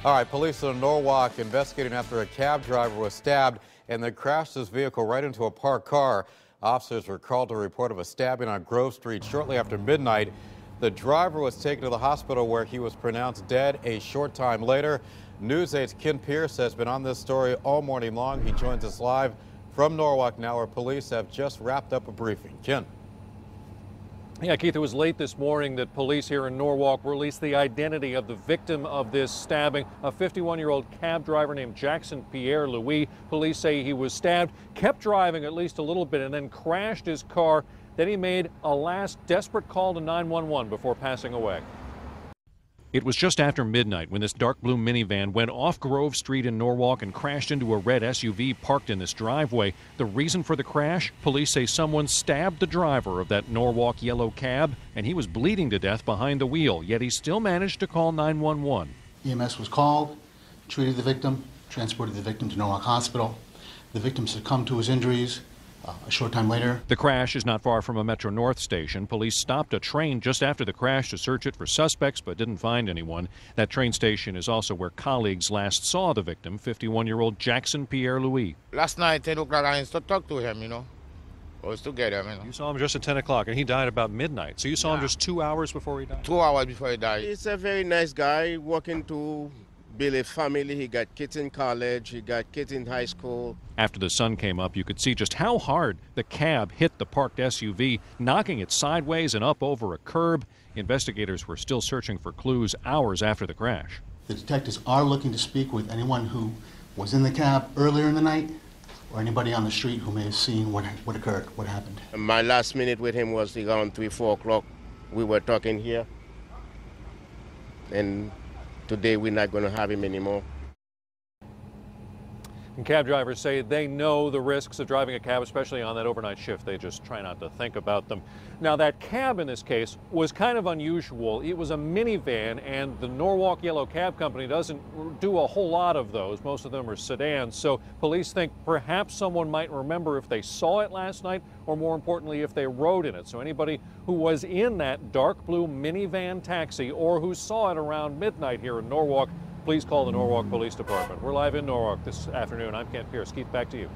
All right, police in Norwalk investigating after a cab driver was stabbed and then crashed his vehicle right into a parked car. Officers were called to a report of a stabbing on Grove Street shortly after midnight. The driver was taken to the hospital where he was pronounced dead a short time later. News 8's Ken Pierce has been on this story all morning long. He joins us live from Norwalk now, where police have just wrapped up a briefing. Ken. Yeah, Keith, it was late this morning that police here in Norwalk released the identity of the victim of this stabbing, a 51-year-old cab driver named Jackson Pierre Louis. Police say he was stabbed, kept driving at least a little bit, and then crashed his car. Then he made a last desperate call to 911 before passing away. It was just after midnight when this dark blue minivan went off Grove Street in Norwalk and crashed into a red SUV parked in this driveway. The reason for the crash? Police say someone stabbed the driver of that Norwalk yellow cab, and he was bleeding to death behind the wheel, yet he still managed to call 911. EMS was called, treated the victim, transported the victim to Norwalk Hospital. The victim succumbed to his injuries a short time later. The crash is not far from a Metro North station. Police stopped a train just after the crash to search it for suspects, but didn't find anyone. That train station is also where colleagues last saw the victim, 51-year-old Jackson Pierre Louis. Last night, 10 o'clock, I used to talk to him, I was together, You saw him just at 10 o'clock, and he died about midnight. So you saw him just 2 hours before he died? 2 hours before he died. He's a very nice guy, working to build a family. He got kids in college, he got kids in high school. After the sun came up, you could see just how hard the cab hit the parked SUV, knocking it sideways and up over a curb. Investigators were still searching for clues hours after the crash. The detectives are looking to speak with anyone who was in the cab earlier in the night or anybody on the street who may have seen what occurred, what happened. My last minute with him was around 3, 4 o'clock. We were talking here, and today we're not going to have him anymore. And cab drivers say they know the risks of driving a cab, especially on that overnight shift. They just try not to think about them. Now, that cab in this case was kind of unusual. It was a minivan, and the Norwalk Yellow Cab Company doesn't do a whole lot of those. Most of them are sedans. So police think perhaps someone might remember if they saw it last night, or more importantly, if they rode in it. So anybody who was in that dark blue minivan taxi or who saw it around midnight here in Norwalk, please call the Norwalk Police Department. We're live in Norwalk this afternoon. I'm Ken Pierce. Keith, back to you.